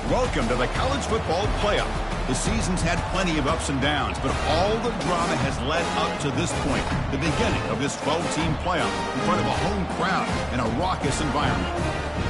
Welcome to the college football playoff. The season's had plenty of ups and downs, but all the drama has led up to this point, the beginning of this 12-team playoff in front of a home crowd in a raucous environment.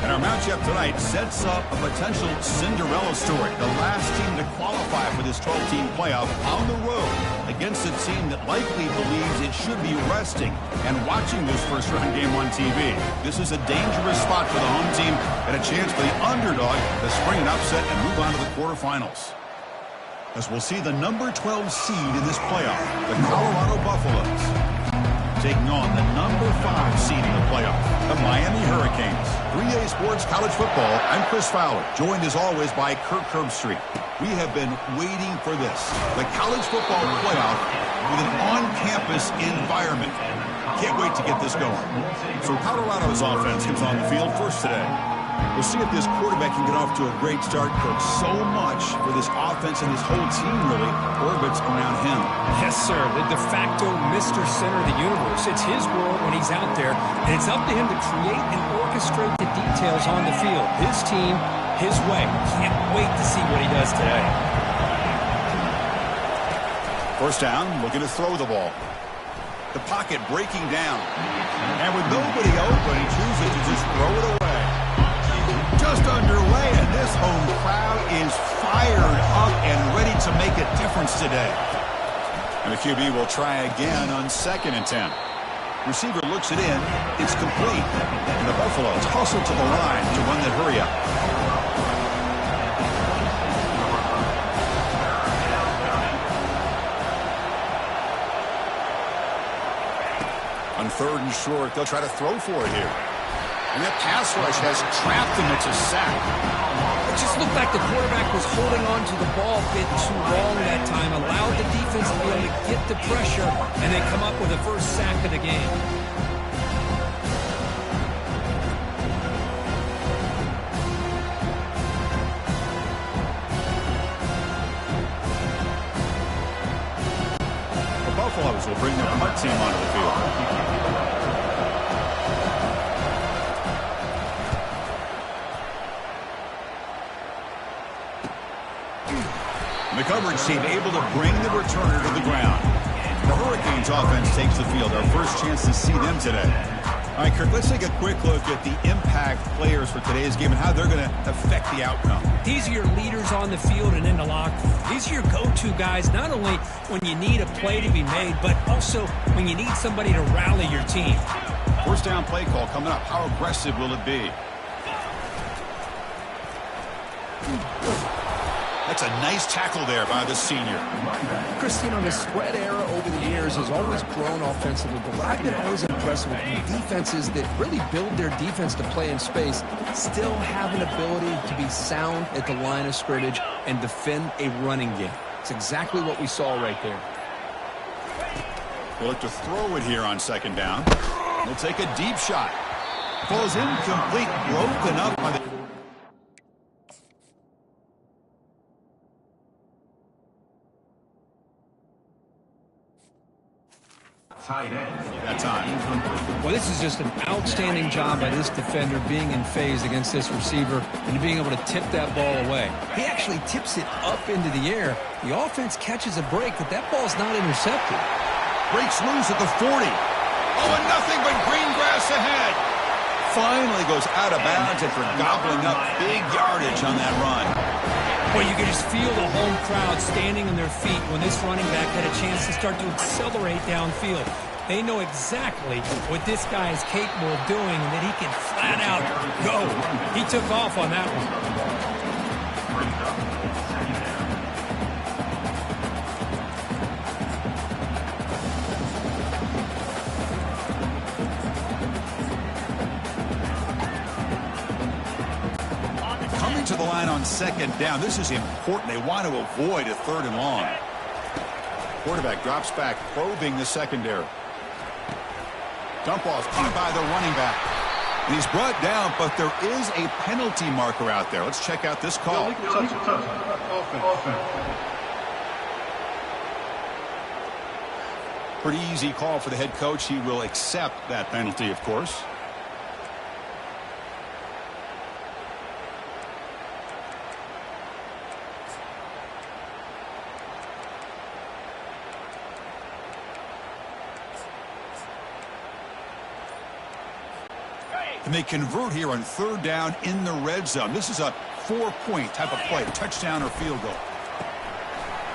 And our matchup tonight sets up a potential Cinderella story, the last team to qualify for this 12-team playoff on the road against a team that likely believes it should be resting and watching this first-round game on TV. This is a dangerous spot for the home team and a chance for the underdog to spring an upset and move on to the quarterfinals. As we'll see the number 12 seed in this playoff, the Colorado Buffaloes, taking on the number 5 seed in the playoff, the Miami Hurricanes. 3A Sports College Football, I'm Chris Fowler, joined as always by Kirk Herbstreit. We have been waiting for this, the college football playoff with an on-campus environment. Can't wait to get this going. So Colorado's offense comes on the field first today. We'll see if this quarterback can get off to a great start, Kirk. So much for this offense and this whole team really orbits around him. Yes, sir. The de facto Mr. Center of the universe. It's his world when he's out there, and it's up to him to create and orchestrate the details on the field. His team, his way. Can't wait to see what he does today. First down, looking to throw the ball. The pocket breaking down. And with nobody open, he chooses to just throw it away. Just underway, and this home crowd is fired up and ready to make a difference today. And the QB will try again on 2nd and 10. Receiver looks it in. It's complete. And the Buffaloes hustle to the line to run that hurry up. On 3rd and short, they'll try to throw for it here. And that pass rush has trapped him. It's a sack. It just looked like the quarterback was holding on to the ball a bit too long that time, allowed the defense to be able to get the pressure, and then come up with the first sack of the game. The Buffaloes will bring their punt team onto the field. The coverage team able to bring the returner to the ground. The Hurricanes offense takes the field. Our first chance to see them today. All right, Kirk, let's take a quick look at the impact players for today's game and how they're going to affect the outcome. These are your leaders on the field and in the locker room. These are your go-to guys, not only when you need a play to be made, but also when you need somebody to rally your team. First down play call coming up. How aggressive will it be? That's a nice tackle there by the senior. Chris, you know, the spread era over the years has always grown offensively, but what I've been always impressed with defenses that really build their defense to play in space still have an ability to be sound at the line of scrimmage and defend a running game. It's exactly what we saw right there. They'll look to throw it here on 2nd down. They'll take a deep shot. Falls incomplete, broken up by the... that time. Well, this is just an outstanding job by this defender being in phase against this receiver and being able to tip that ball away. He actually tips it up into the air. The offense catches a break, but that ball's not intercepted. Breaks loose at the 40. Oh, and nothing but green grass ahead. Finally goes out of bounds after gobbling up big yardage on that run. Well, you can just feel the home crowd standing on their feet when this running back had a chance to start to accelerate downfield. They know exactly what this guy is capable of doing and that he can flat out go. He took off on that one. To the line on 2nd down. This is important. They want to avoid a 3rd and long. Quarterback drops back, probing the secondary. Dump off caught by the running back. And he's brought down, but there is a penalty marker out there. Let's check out this call. Pretty easy call for the head coach. He will accept that penalty, of course. And they convert here on third down in the red zone. This is a 4-point type of play, touchdown or field goal.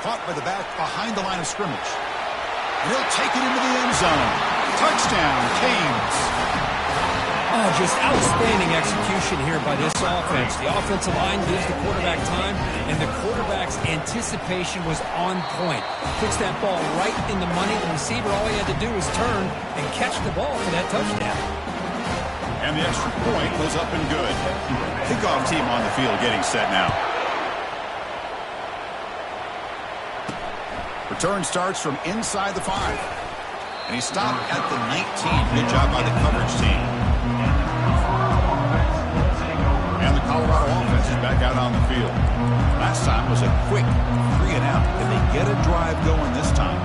Caught by the back behind the line of scrimmage. And he'll take it into the end zone. Touchdown, Canes. Oh, just outstanding execution here by this offense. The offensive line gives the quarterback time, and the quarterback's anticipation was on point. Puts that ball right in the money. The receiver, all he had to do was turn and catch the ball for that touchdown. And the extra point was up and good. Kickoff team on the field getting set now. Return starts from inside the 5. And he stopped at the 19. Good job by the coverage team. And the Colorado offense is back out on the field. Last time was a quick 3-and-out. Can they get a drive going this time?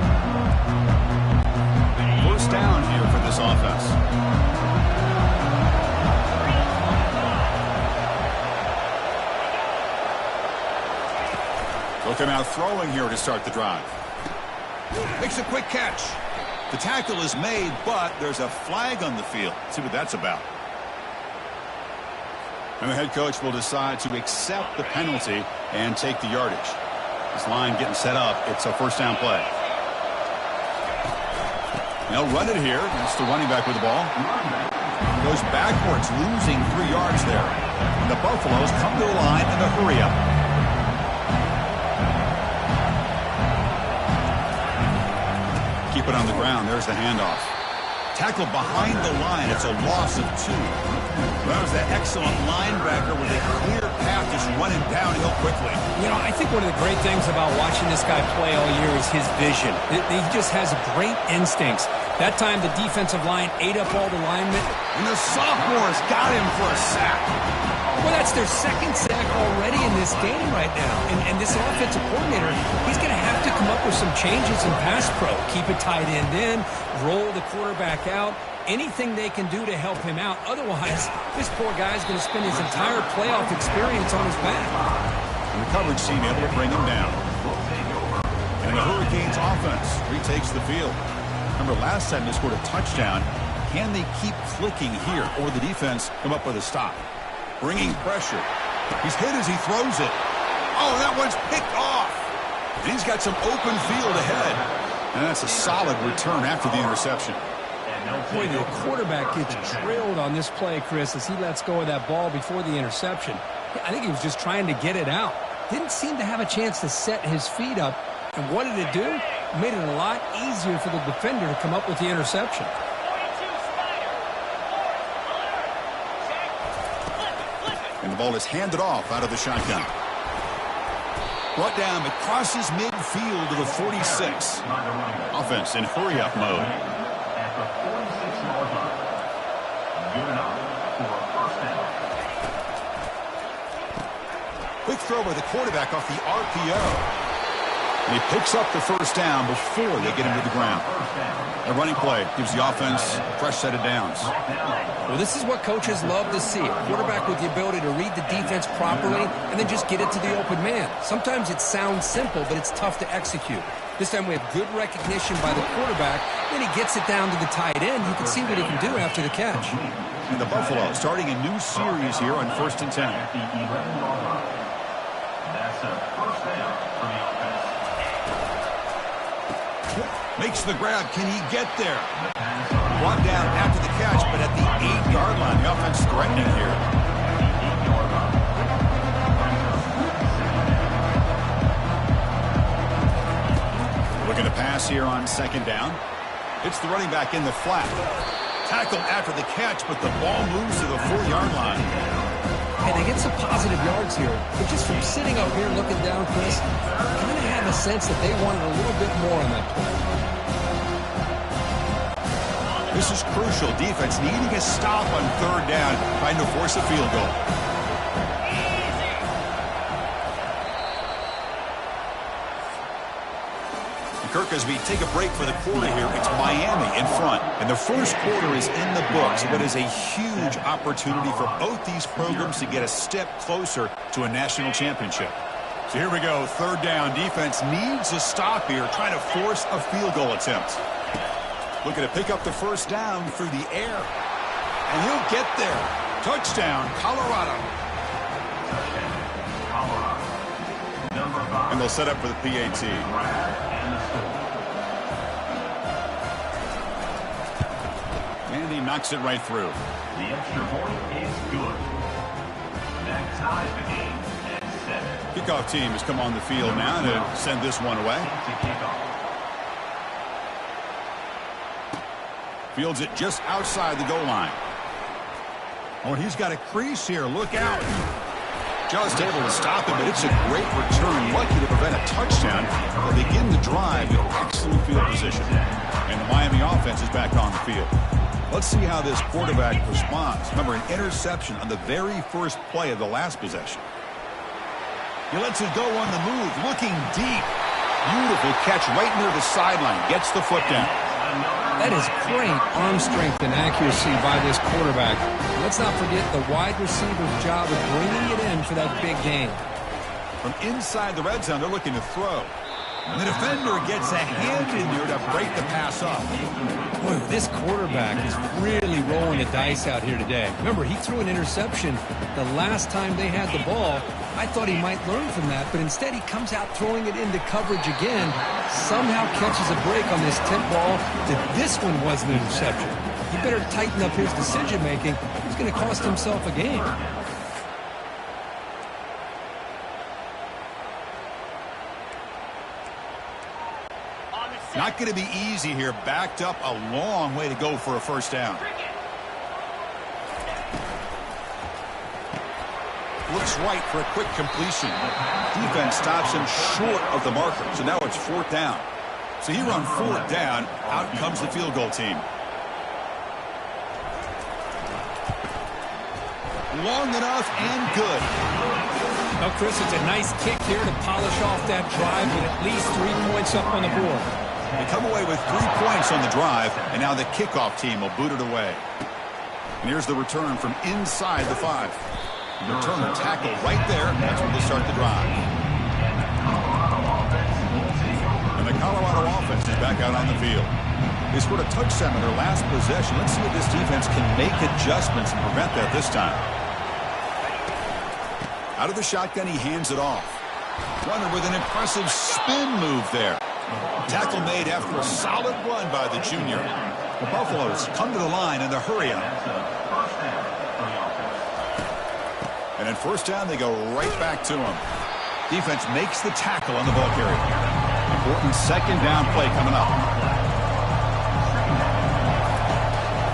First down here for this offense. Looking out throwing here to start the drive. Makes a quick catch. The tackle is made, but there's a flag on the field. Let's see what that's about. And the head coach will decide to accept the penalty and take the yardage. This line getting set up. It's a first down play. They'll run it here. That's the running back with the ball. Goes backwards, losing 3 yards there. And the Buffaloes come to the line in the hurry up. Keep it on the ground. There's the handoff. Tackled behind the line. It's a loss of 2. That was that excellent linebacker with a clear path just running downhill quickly. You know, I think one of the great things about watching this guy play all year is his vision. He just has great instincts. That time the defensive line ate up all the linemen. And the sophomores got him for a sack. Well, that's their second sack already in this game right now. And this offensive coordinator, he's going to have to come up with some changes in pass pro. Keep a tight end in, roll the quarterback out, anything they can do to help him out. Otherwise, this poor guy's going to spend his entire playoff experience on his back. And the coverage team able to bring him down. And the Hurricanes offense retakes the field. Remember, last time they scored a touchdown. Can they keep clicking here, or the defense come up with a stop? Bringing pressure. He's hit as he throws it. Oh, that one's picked off. And he's got some open field ahead. And that's a solid return after the interception. Boy, the quarterback gets trailed on this play, Chris, as he lets go of that ball before the interception. I think he was just trying to get it out. Didn't seem to have a chance to set his feet up. And what did it do? It made it a lot easier for the defender to come up with the interception. And the ball is handed off out of the shotgun. Brought down, but crosses midfield to the 46. Offense in hurry-up mode. At the 46-yard line. Good enough for a first down. Quick throw by the quarterback off the RPO. And he picks up the first down before they get him to the ground. A running play gives the offense a fresh set of downs. Well, this is what coaches love to see. A quarterback with the ability to read the defense properly and then just get it to the open man. Sometimes it sounds simple, but it's tough to execute. This time we have good recognition by the quarterback. Then he gets it down to the tight end. You can see what he can do after the catch. And the Buffalo starting a new series here on 1st and 10. At the 11-yard line. That's a first down for the offense. Makes the grab. Can he get there? Brought down after the catch, but at the 8-yard line. The offense threatening here. Looking to pass here on 2nd down. It's the running back in the flat. Tackled after the catch, but the ball moves to the 4-yard line. Hey, they get some positive yards here. But just from sitting up here looking down, Chris, I kind of have a sense that they wanted a little bit more on that play. This is crucial. Defense needing a stop on 3rd down, trying to force a field goal. Kirk, as we take a break for the quarter here, it's Miami in front. And the first quarter is in the books. What is a huge opportunity for both these programs to get a step closer to a national championship. So here we go. 3rd down. Defense needs a stop here, trying to force a field goal attempt. Looking to pick up the first down through the air. And he'll get there. Touchdown, Colorado. Touchdown, Colorado. Number 5. And they'll set up for the PAT. And he knocks it right through. The extra point is good. That ties the game at 7. Kickoff team has come on the field now to send this one away. To kickoff. Fields it just outside the goal line. Oh, and he's got a crease here. Look out. Just able to stop it, but it's a great return. Lucky to prevent a touchdown. They begin the drive with excellent field position. And the Miami offense is back on the field. Let's see how this quarterback responds. Remember, an interception on the very first play of the last possession. He lets it go on the move, looking deep. Beautiful catch right near the sideline. Gets the foot down. That is great arm strength and accuracy by this quarterback. Let's not forget the wide receiver's job of bringing it in for that big game. From inside the red zone, they're looking to throw. And the defender gets a hand in there to break the pass up. Boy, this quarterback is really rolling the dice out here today. Remember, he threw an interception the last time they had the ball. I thought he might learn from that, but instead he comes out throwing it into coverage again. Somehow catches a break on this tip ball that this one was an interception. He better tighten up his decision-making. He's going to cost himself a game. Not going to be easy here. Backed up a long way to go for a first down. Looks right for a quick completion. Defense stops him short of the marker. So now it's 4th down. So he run 4th down. Out comes the field goal team. Long enough and good. Well, Chris, it's a nice kick here to polish off that drive with at least 3 points up on the board. They come away with 3 points on the drive, and now the kickoff team will boot it away. And here's the return from inside the 5. Return and tackle right there. That's where they start the drive. And the Colorado offense is back out on the field. They scored a touchdown in their last possession. Let's see if this defense can make adjustments and prevent that this time. Out of the shotgun, he hands it off. Runner with an impressive spin move there. Tackle made after a solid run by the junior. The Buffaloes come to the line in a hurry up. And in first down, they go right back to him. Defense makes the tackle on the ball carrier. Important second down play coming up.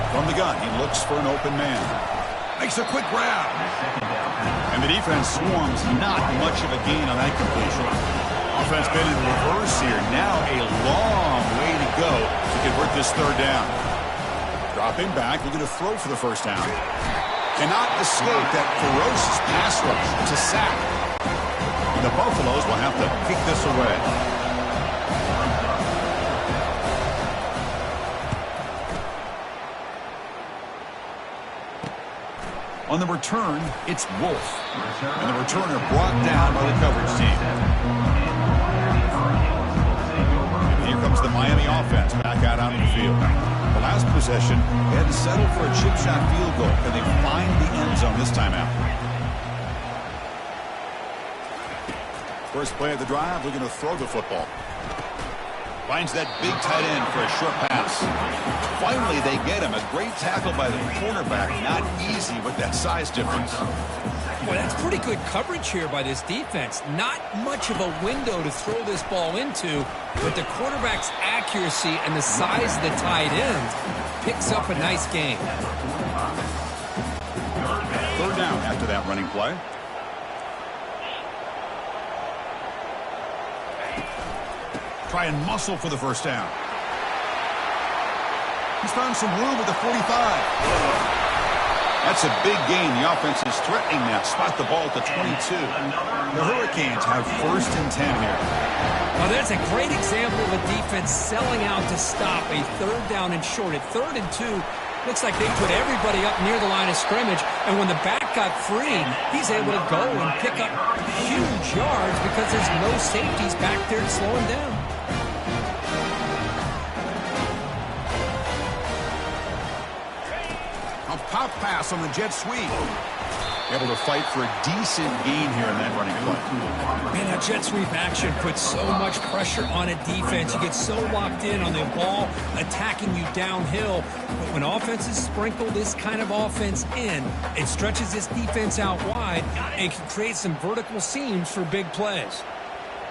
From the gun, he looks for an open man. Makes a quick grab. And the defense swarms. Not much of a gain on that completion. Offense been in reverse here. Now a long way to go to convert this 3rd down. Dropping back, looking to throw for the first down. Cannot escape that ferocious pass rush. It's a sack. And the Buffaloes will have to kick this away. On the return, it's Wolf. And the returner brought down by the coverage team. And here comes the Miami offense back out onto the field. The last possession, they had to settle for a chip shot field goal. Can they find the end zone this time out? First play of the drive, looking to throw the football. Finds that big tight end for a short pass. Finally, they get him. A great tackle by the cornerback. Not easy with that size difference. Well, that's pretty good coverage here by this defense. Not much of a window to throw this ball into, but the quarterback's accuracy and the size of the tight end picks up a nice game. 3rd down after that running play. Try and muscle for the first down. He's found some room at the 45. That's a big gain. The offense is threatening now. Spot the ball at the 22. The Hurricanes have 1st and 10 here. Well, that's a great example of a defense selling out to stop a 3rd down and short. At 3rd and 2, looks like they put everybody up near the line of scrimmage, and when the back got free, he's able to go and pick up huge yards because there's no safeties back there to slow him down. Pop pass on the jet sweep. Able to fight for a decent gain here in that running play. Man, that jet sweep action puts so much pressure on a defense. You get so locked in on the ball attacking you downhill. But when offenses sprinkle this kind of offense in, it stretches this defense out wide and can create some vertical seams for big plays.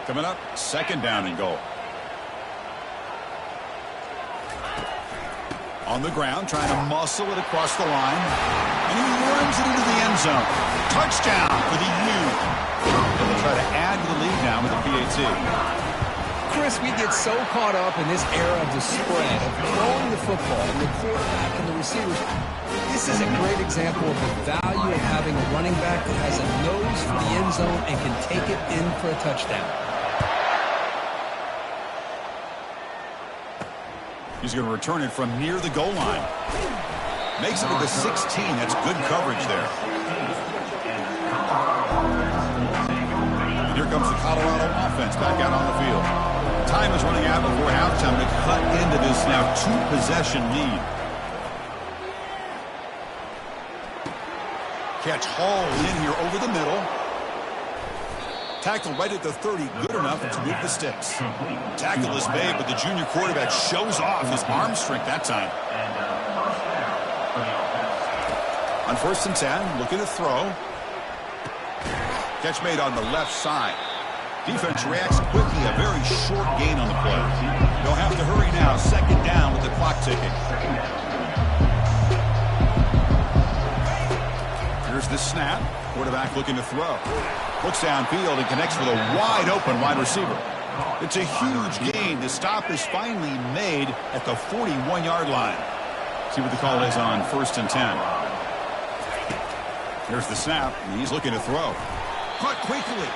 Coming up, 2nd down and goal. On the ground, trying to muscle it across the line. And he runs it into the end zone. Touchdown for the U. And they try to add to the lead now with the PAT. Chris, we get so caught up in this era of the spread, of throwing the football, and the quarterback and the receivers. This is a great example of the value of having a running back that has a nose for the end zone and can take it in for a touchdown. He's going to return it from near the goal line. Makes it to the 16. That's good coverage there. And here comes the Colorado offense back out on the field. Time is running out before halftime to cut into this now 2-possession lead. Catch hauled in here over the middle. Tackle right at the 30, good enough to move the sticks. Tackle is made, but the junior quarterback shows off his arm strength that time. On 1st and 10, looking to throw. Catch made on the left side. Defense reacts quickly, a very short gain on the play. They'll have to hurry now, 2nd down with the clock ticking. Here's the snap. Quarterback looking to throw. Looks downfield and connects with a wide-open wide receiver. It's a huge gain. The stop is finally made at the 41-yard line. See what the call is on 1st and 10. Here's the snap, and he's looking to throw. Caught quickly.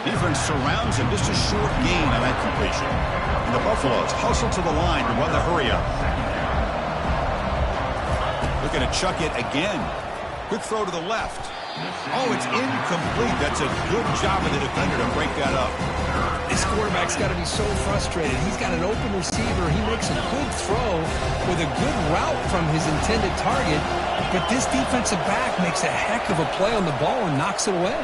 Defense surrounds him. Just a short gain on that completion. And the Buffaloes hustle to the line to run the hurry-up. Looking to chuck it again. Quick throw to the left. Oh, it's incomplete. That's a good job of the defender to break that up. This quarterback's got to be so frustrated. He's got an open receiver. He makes a good throw with a good route from his intended target, but this defensive back makes a heck of a play on the ball and knocks it away.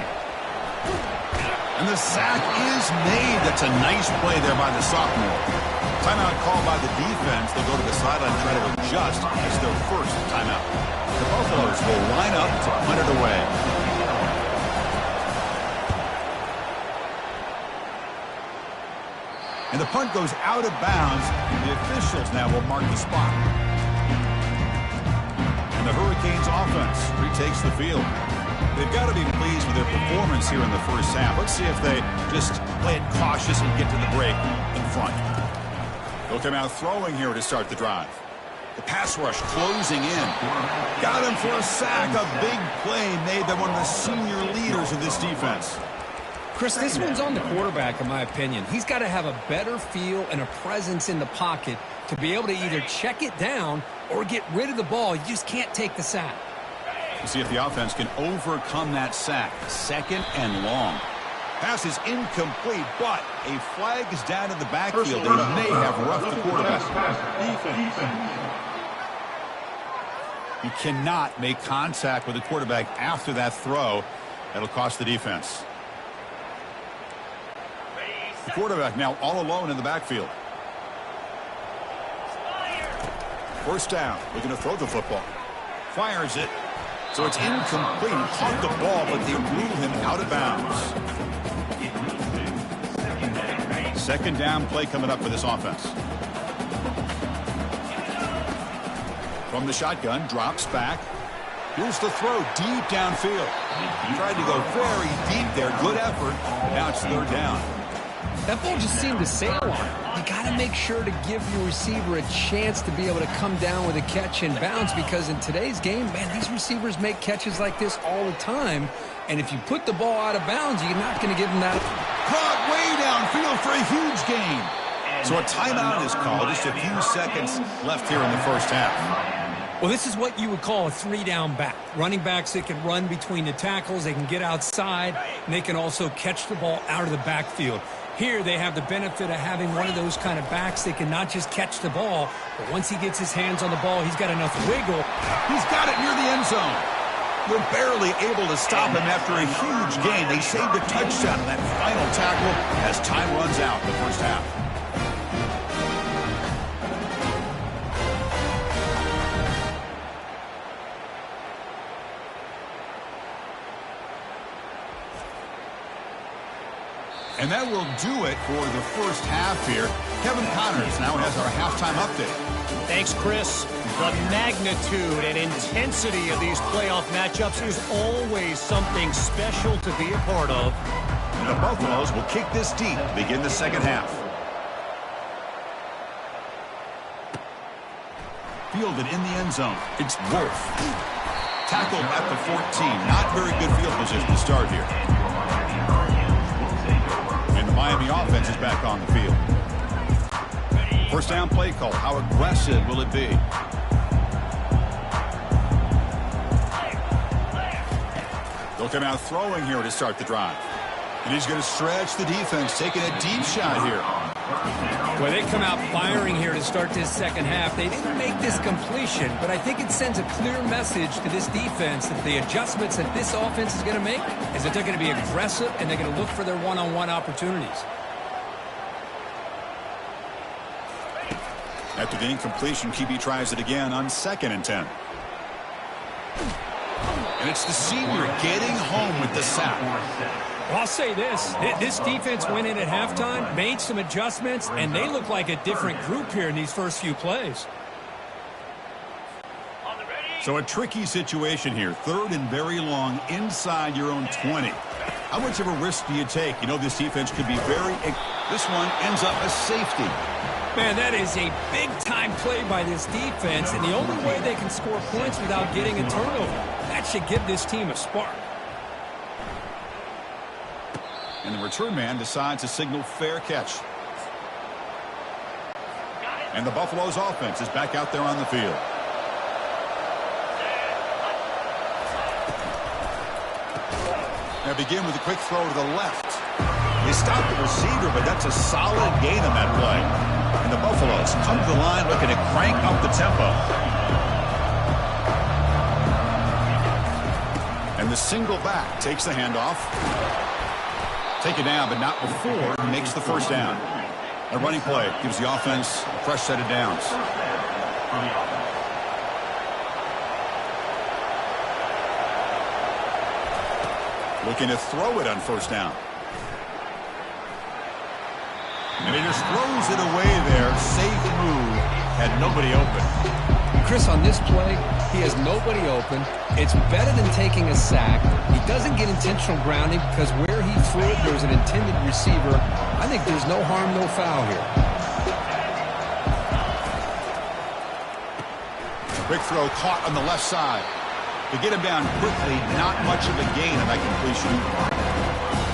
And the sack is made. That's a nice play there by the sophomore. Timeout called by the defense. They'll go to the sideline and try to adjust as their first timeout. The Buffaloes will line up to punt it away. And the punt goes out of bounds. The officials now will mark the spot. And the Hurricanes offense retakes the field. They've got to be pleased with their performance here in the first half. Let's see if they just play it cautious and get to the break in front. They'll come out throwing here to start the drive. The pass rush closing in. Got him for a sack. A big play made by one of the senior leaders of this defense. Chris, this one's on the quarterback, in my opinion. He's got to have a better feel and a presence in the pocket to be able to either check it down or get rid of the ball. You just can't take the sack. We'll see if the offense can overcome that sack. 2nd and long. Pass is incomplete, but a flag is down in the backfield. They may have roughed the quarterback. You cannot make contact with the quarterback after that throw. That'll cost the defense. The quarterback now all alone in the backfield. 1st down, looking to throw the football. Fires it, so it's incomplete. He caught the ball, but they ruled him out of bounds. 2nd down play coming up for this offense. From the shotgun, drops back. Here's the throw deep downfield. Tried to go very deep there. Good effort. Now it's 3rd down. That ball just seemed to sail on him. You got to make sure to give your receiver a chance to be able to come down with a catch and bounce, because in today's game, man, these receivers make catches like this all the time. And if you put the ball out of bounds, you're not going to give them that. Caught way downfield for a huge gain. So a timeout is called. Just a few seconds left here in the first half. Well, this is what you would call a three-down back. Running backs that can run between the tackles, they can get outside, and they can also catch the ball out of the backfield. Here they have the benefit of having one of those kind of backs that can not just catch the ball, but once he gets his hands on the ball, he's got enough wiggle. He's got it near the end zone. They're barely able to stop him after a huge gain. They saved a touchdown in that final tackle as time runs out in the first half. And that will do it for the first half here. Kevin Connors now has our halftime update. Thanks, Chris. The magnitude and intensity of these playoff matchups is always something special to be a part of. And the Buffaloes will kick this deep to begin the second half. Fielded in the end zone. It's Wolf. Tackled at the 14. Not very good field position to start here. Miami offense is back on the field. First down play call. How aggressive will it be? They'll come out throwing here to start the drive. And he's going to stretch the defense, taking a deep shot here. Well, they come out firing here to start this second half. They didn't make this completion, but I think it sends a clear message to this defense that the adjustments that this offense is going to make is that they're going to be aggressive and they're going to look for their one-on-one opportunities. After the incompletion, QB tries it again on 2nd and 10. And it's the senior getting home with the sack. Well, I'll say this. This defense went in at halftime, made some adjustments, and they look like a different group here in these first few plays. So a tricky situation here. 3rd and very long inside your own 20. How much of a risk do you take? You know this defense could be very... This one ends up a safety. Man, that is a big-time play by this defense, and the only way they can score points without getting a turnover. That should give this team a spark. And the return man decides to signal fair catch. And the Buffalo's offense is back out there on the field. Now begin with a quick throw to the left. They stop the receiver, but that's a solid gain on that play. And the Buffaloes come to the line looking to crank up the tempo. And the single back takes the handoff. Taken down, but not before he makes the first down. A running play gives the offense a fresh set of downs. Looking to throw it on first down. And he just throws it away there. Safe move. Had nobody open. Chris, on this play, he has nobody open. It's better than taking a sack. He doesn't get intentional grounding because where he threw it, there was an intended receiver. I think there's no harm, no foul here. Quick throw caught on the left side. To get him down quickly, not much of a gain on that completion.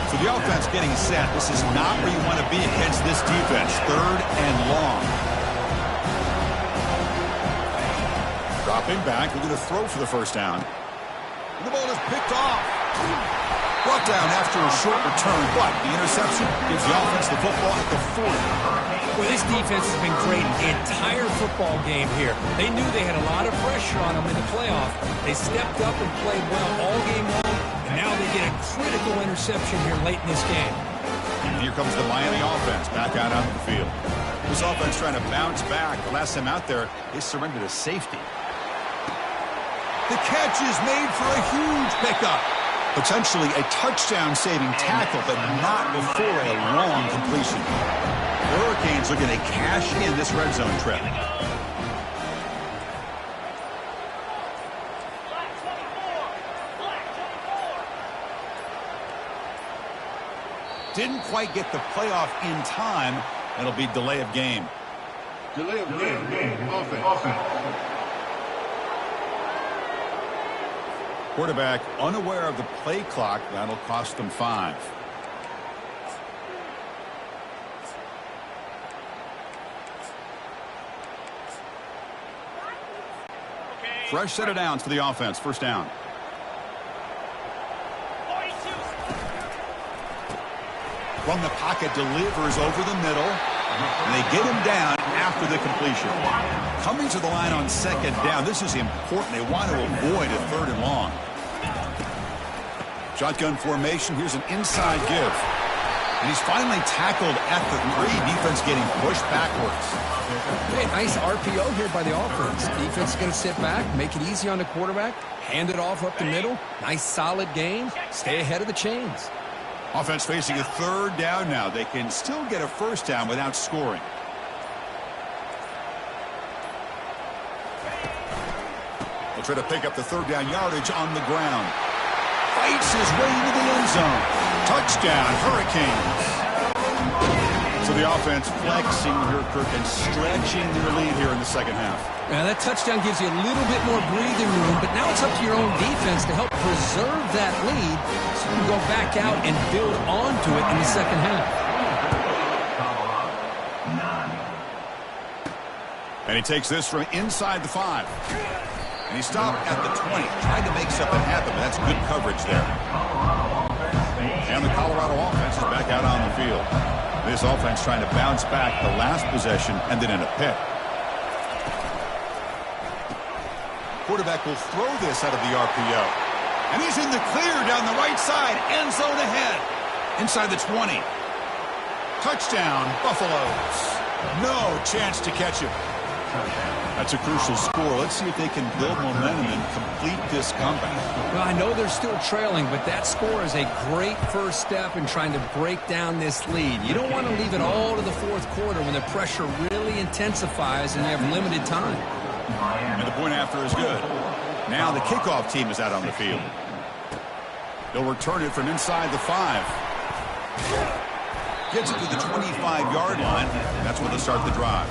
So the offense getting set. This is not where you want to be against this defense. 3rd and long. Dropping back, looking to throw for the first down. And the ball is picked off. Brought down after a short return, but the interception gives the offense the football at the 40. Well, this defense has been great the entire football game here. They knew they had a lot of pressure on them in the playoff. They stepped up and played well all game long, and now they get a critical interception here late in this game. And here comes the Miami offense back out onto the field. This offense trying to bounce back. The last time out there, they surrendered a safety. The catch is made for a huge pickup. Potentially a touchdown-saving tackle, but not before a long completion. The Hurricanes are going to cash in this red zone trip. Didn't quite get the playoff in time. It'll be delay of game. Delay of game. Offense. Quarterback unaware of the play clock. That'll cost them 5. Fresh set of downs for the offense. First down. From the pocket, delivers over the middle. And they get him down after the completion. Coming to the line on second down. This is important. They want to avoid a third and long. Shotgun formation. Here's an inside give. And he's finally tackled at the 3. Defense getting pushed backwards. Hey, nice RPO here by the offense. Defense is going to sit back, make it easy on the quarterback, hand it off up the middle. Nice solid gain. Stay ahead of the chains. Offense facing a third down now. They can still get a first down without scoring. They'll try to pick up the third down yardage on the ground. Fights his way into the end zone. Touchdown, Hurricanes. So the offense flexing here, Kirk, and stretching their lead here in the second half. Now that touchdown gives you a little bit more breathing room, but now it's up to your own defense to help preserve that lead so you can go back out and build onto it in the second half. And he takes this from inside the 5. And he stopped at the 20. Tried to make something happen, but that's good coverage there. And the Colorado offense is back out on the field. This offense trying to bounce back the last possession and then in a pick. Quarterback will throw this out of the RPO. And he's in the clear down the right side. End zone ahead. Inside the 20. Touchdown, Buffaloes. No chance to catch him. That's a crucial score. Let's see if they can build momentum and complete this comeback. Well, I know they're still trailing, but that score is a great first step in trying to break down this lead. You don't want to leave it all to the fourth quarter when the pressure really intensifies and you have limited time. And the point after is good. Now the kickoff team is out on the field. They'll return it from inside the 5. Gets it to the 25-yard line. That's when they start the drive.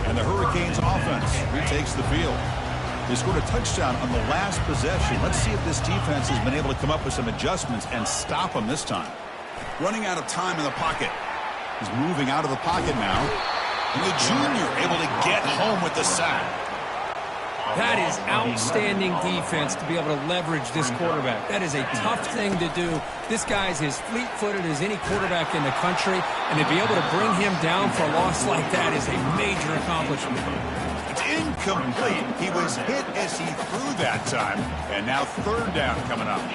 And the Hurricanes offense retakes the field. They scored a touchdown on the last possession. Let's see if this defense has been able to come up with some adjustments and stop them this time. Running out of time in the pocket. He's moving out of the pocket now. And the junior able to get home with the sack. That is outstanding defense to be able to leverage this quarterback. That is a tough thing to do. This guy's as fleet-footed as any quarterback in the country, and to be able to bring him down for a loss like that is a major accomplishment. It's incomplete. He was hit as he threw that time, and now third down coming up.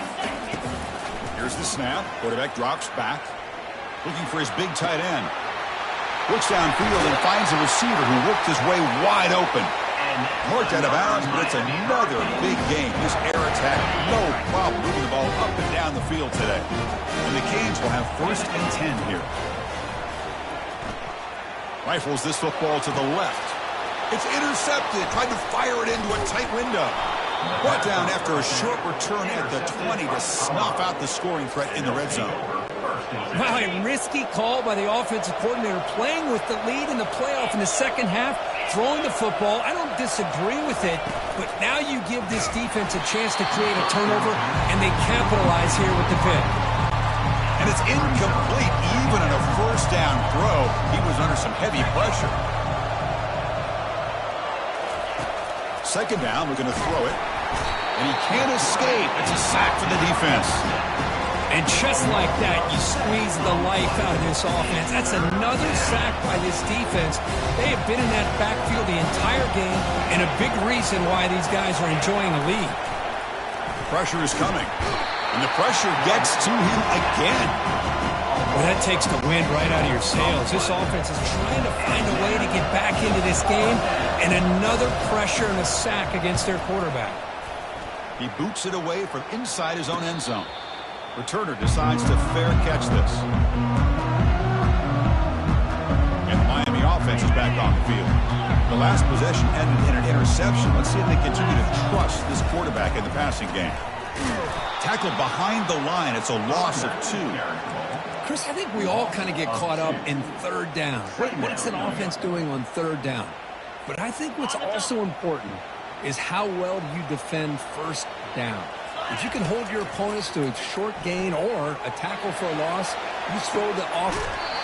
Here's the snap. Quarterback drops back, looking for his big tight end. Looks downfield and finds a receiver who worked his way wide open. Marked out of bounds, but it's another big game. This air attack, no problem moving the ball up and down the field today. And the Canes will have first and 10 here. Rifles this football to the left. It's intercepted. Tried to fire it into a tight window. Brought down after a short return at the 20 to snuff out the scoring threat in the red zone. Wow, a risky call by the offensive coordinator, playing with the lead in the playoff in the second half, throwing the football. I don't disagree with it, but now you give this defense a chance to create a turnover, and they capitalize here with the pick. And it's incomplete. Even on a first down throw, he was under some heavy pressure. Second down, we're going to throw it. And he can't escape. It's a sack for the defense. And just like that, you squeeze the life out of this offense. That's another sack by this defense. They have been in that backfield the entire game, and a big reason why these guys are enjoying a lead. Pressure is coming. And the pressure gets to him again. Well, that takes the wind right out of your sails. This offense is trying to find a way to get back into this game, and another pressure and a sack against their quarterback. He boots it away from inside his own end zone. Returner decides to fair catch this. And the Miami offense is back on the field. The last possession ended in an interception. Let's see if they continue to trust this quarterback in the passing game. Tackled behind the line. It's a loss of 2. Chris, I think we all kind of get caught up in third down. What's an offense doing on third down? But I think what's also important is how well you defend first down. If you can hold your opponents to a short gain or a tackle for a loss, you throw the off.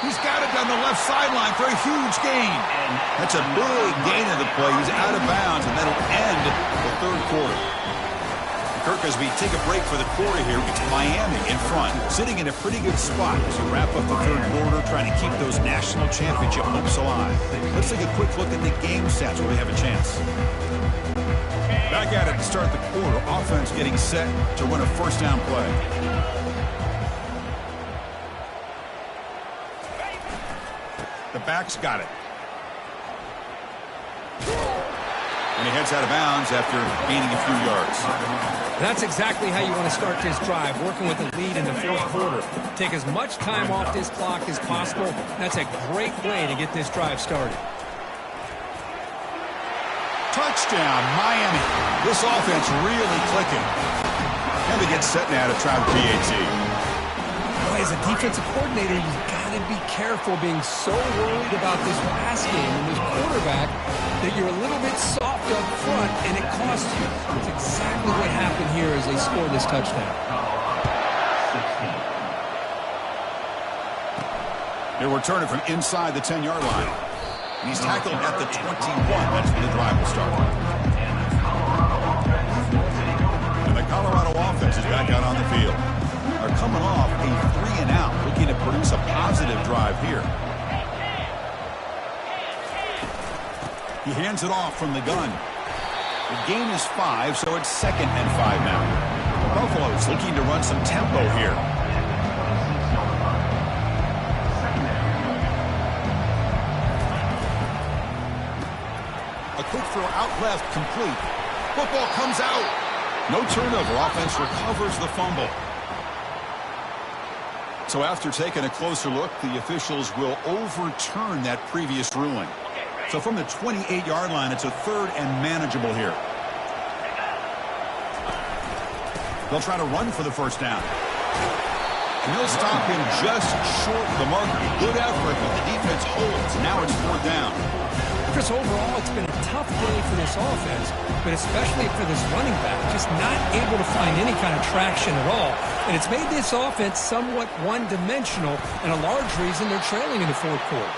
He's got it down the left sideline for a huge gain. That's a big gain of the play. He's out of bounds, and that'll end the third quarter. Kirk, as we take a break for the quarter here, it's Miami in front, sitting in a pretty good spot as we wrap up the third quarter, trying to keep those national championship hopes alive. Let's take a quick look at the game stats where we have a chance. Back at it to start the quarter. Offense getting set to run a first down play. The back's got it. And he heads out of bounds after gaining a few yards. That's exactly how you want to start this drive, working with the lead in the fourth quarter. Take as much time off this clock as possible. That's a great way to get this drive started. Touchdown, Miami. This offense really clicking. And they get set now to try the PAT. Well, as a defensive coordinator, you've got to be careful being so worried about this pass game and this quarterback that you're a little bit soft up front, and it costs you. That's exactly what happened here as they scored this touchdown. They're returning from inside the 10-yard line. He's tackled at the 21. That's where the drive will start. And the Colorado offense is back out on the field. They're coming off a 3-and-out, looking to produce a positive drive here. He hands it off from the gun. The gain is 5, so it's 2nd and 5 now. Buffalo's looking to run some tempo here. A quick throw out left, complete. Football comes out. No turnover. Offense recovers the fumble. So after taking a closer look, the officials will overturn that previous ruling. So from the 28-yard line, it's a 3rd and manageable here. They'll try to run for the first down. And they'll stop him just short of the marker. Good effort, but the defense holds. Now it's 4th down. Chris, overall, it's been a tough day for this offense, but especially for this running back, just not able to find any kind of traction at all. And it's made this offense somewhat one-dimensional, and a large reason they're trailing in the fourth quarter.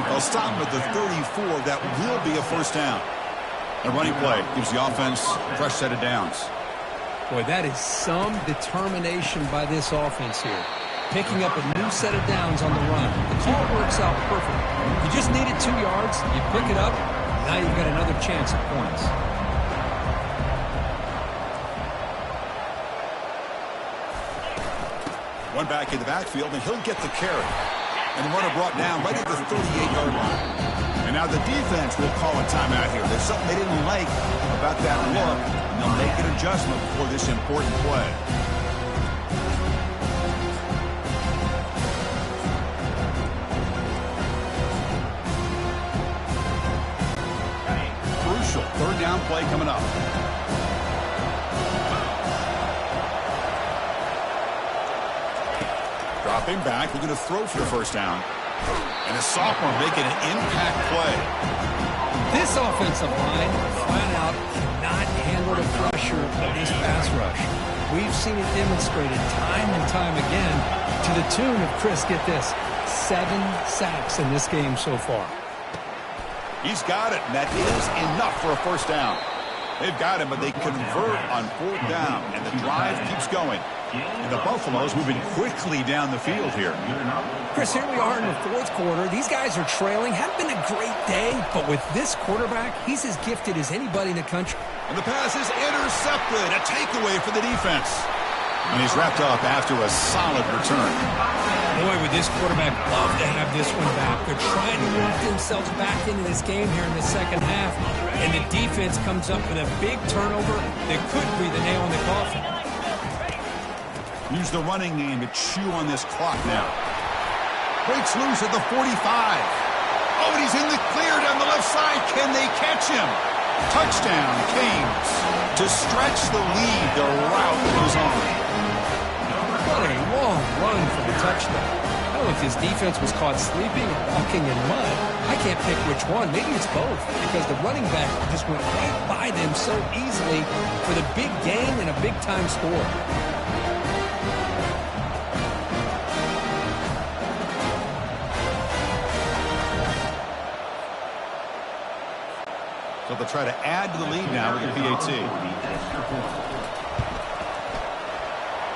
They'll stop him at the 34. That will be a first down. The running play gives the offense a fresh set of downs. Boy, that is some determination by this offense here. Picking up a new set of downs on the run. The call works out perfect. You just needed 2 yards. You pick it up. Now you've got another chance at points. One back in the backfield, and he'll get the carry. And the runner brought down right at the 38-yard line. And now the defense will call a timeout here. There's something they didn't like about that look, and they'll make an adjustment for this important play. Crucial 3rd down play coming up. Dropping back, we're going to throw for the first down. And a sophomore making an impact play. This offensive line, flat out, cannot handle the pressure of this pass rush. We've seen it demonstrated time and time again to the tune of, Chris, get this, 7 sacks in this game so far. He's got it, and that is enough for a first down. They've got him, but they convert on 4th down, and the drive keeps going. And the Buffaloes moving quickly down the field here. Chris, here we are in the fourth quarter. These guys are trailing. Hadn't been a great day, but with this quarterback, he's as gifted as anybody in the country. And the pass is intercepted. A takeaway for the defense. And he's wrapped up after a solid return. Boy, would this quarterback love to have this one back. They're trying to work themselves back into this game here in the second half. And the defense comes up with a big turnover that could be the nail in the coffin. Use the running game to chew on this clock now. Breaks loose at the 45. Oh, and he's in the clear down the left side. Can they catch him? Touchdown, Canes. To stretch the lead, the route goes on. What a long run for the touchdown. That was if his defense was caught sleeping or walking in mud, I can't pick which one. Maybe it's both, because the running back just went right by them so easily for the big gain and a big-time score. So they'll try to add to the lead now with the PAT.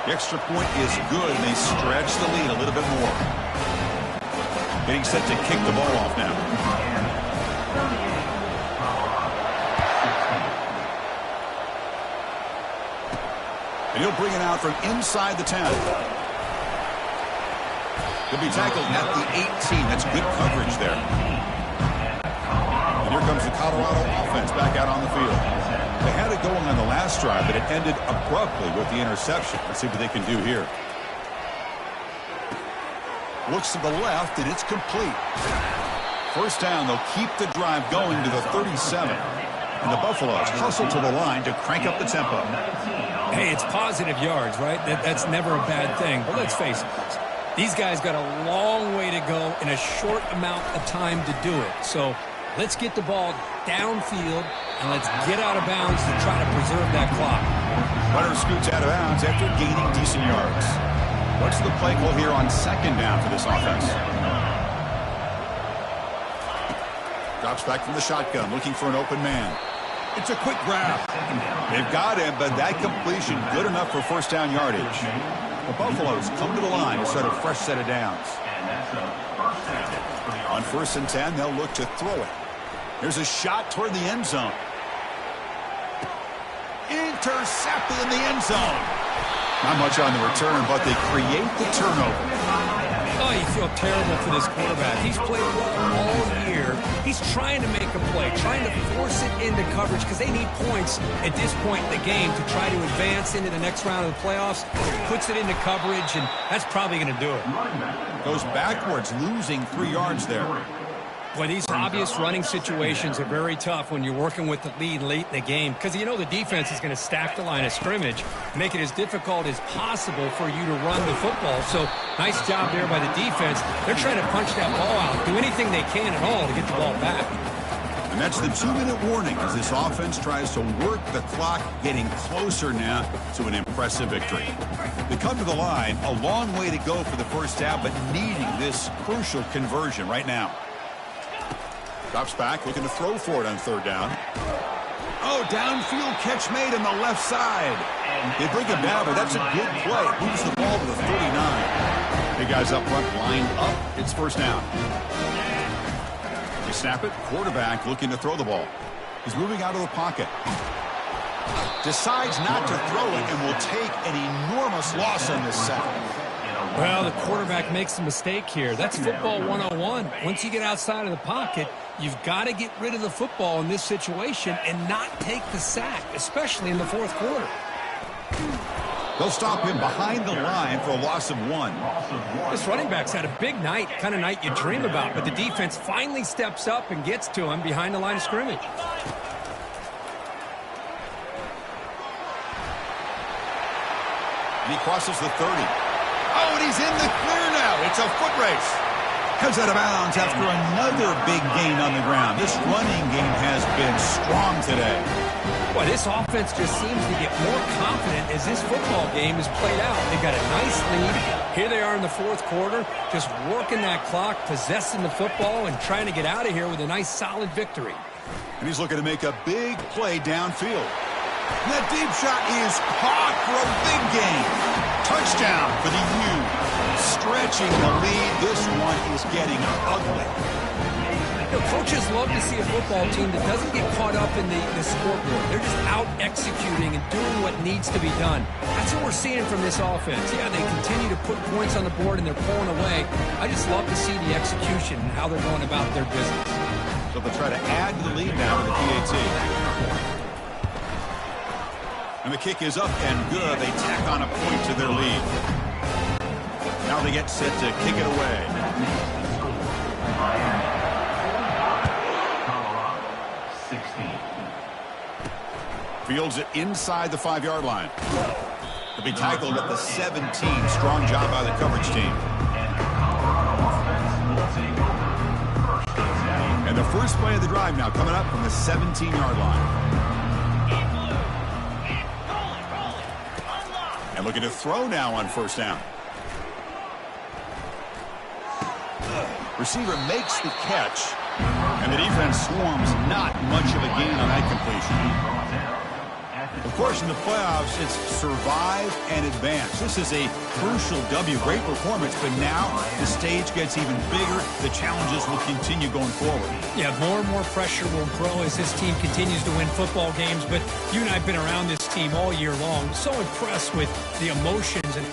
The extra point is good, and they stretch the lead a little bit more. Getting set to kick the ball off now. And he'll bring it out from inside the 10. He'll be tackled at the 18. That's good coverage there. And here comes the Colorado offense back out on the field. They had it going on the last drive, but it ended abruptly with the interception. Let's see what they can do here. Looks to the left, and it's complete. First down, they'll keep the drive going to the 37. And the Buffaloes hustle to the line to crank up the tempo. Hey, it's positive yards, right? That's never a bad thing. But let's face it, these guys got a long way to go in a short amount of time to do it. So let's get the ball downfield, and let's get out of bounds to try to preserve that clock. Runner scoots out of bounds after gaining decent yards. What's the play call here on second down for this offense? Drops back from the shotgun, looking for an open man. It's a quick grab. They've got him, but that completion good enough for first down yardage. The Buffaloes come to the line to start a fresh set of downs. On 1st and 10, they'll look to throw it. Here's a shot toward the end zone. Intercepted in the end zone. Not much on the return, but they create the turnover. Oh, you feel terrible for this quarterback. He's played well all year. He's trying to make a play, trying to force it into coverage because they need points at this point in the game to try to advance into the next round of the playoffs. Puts it into coverage, and that's probably going to do it. Goes backwards, losing 3 yards there. Boy, these obvious running situations are very tough when you're working with the lead late in the game because you know the defense is going to stack the line of scrimmage, make it as difficult as possible for you to run the football. So nice job there by the defense. They're trying to punch that ball out, do anything they can at all to get the ball back. And that's the 2-minute warning as this offense tries to work the clock, getting closer now to an impressive victory. They come to the line, a long way to go for the first down, but needing this crucial conversion right now. Drops back, looking to throw for it on 3rd down. Oh, downfield catch made on the left side. They bring him down, but that's a good play. Moves the ball to the 39. Big guys up front, lined up. It's first down. They snap it. Quarterback looking to throw the ball. He's moving out of the pocket. Decides not to throw it and will take an enormous loss on this sack. Well, the quarterback makes a mistake here. That's football 101. Once you get outside of the pocket, you've got to get rid of the football in this situation and not take the sack, especially in the 4th quarter. They'll stop him behind the line for a loss of 1. This running back's had a big night, kind of night you dream about, but the defense finally steps up and gets to him behind the line of scrimmage. And he crosses the 30. Oh, and he's in the clear now. It's a foot race. Comes out of bounds after another big gain on the ground. This running game has been strong today. Boy, this offense just seems to get more confident as this football game is played out. They've got a nice lead. Here they are in the 4th quarter, just working that clock, possessing the football, and trying to get out of here with a nice, solid victory. And he's looking to make a big play downfield. And that deep shot is caught for a big gain. Touchdown for the U. Stretching the lead. This one is getting ugly. You know, coaches love to see a football team that doesn't get caught up in the scoreboard. They're just out executing and doing what needs to be done. That's what we're seeing from this offense. Yeah, they continue to put points on the board and they're pulling away. I just love to see the execution and how they're going about their business. So they'll try to add to the lead now with the PAT. And the kick is up and good. They tack on a point to their lead. Now they get set to kick it away. Colorado, 16. Fields it inside the 5-yard line. He'll be tackled at the 17. Strong job by the coverage team. And the first play of the drive now coming up from the 17-yard line. And looking to throw now on first down. Receiver makes the catch. And the defense swarms. Not much of a gain on that completion. Of course, in the playoffs, it's survive and advance. This is a crucial W. Great performance, but now the stage gets even bigger. The challenges will continue going forward. Yeah, more and more pressure will grow as this team continues to win football games. But you and I have been around this team all year long. So impressed with the emotions and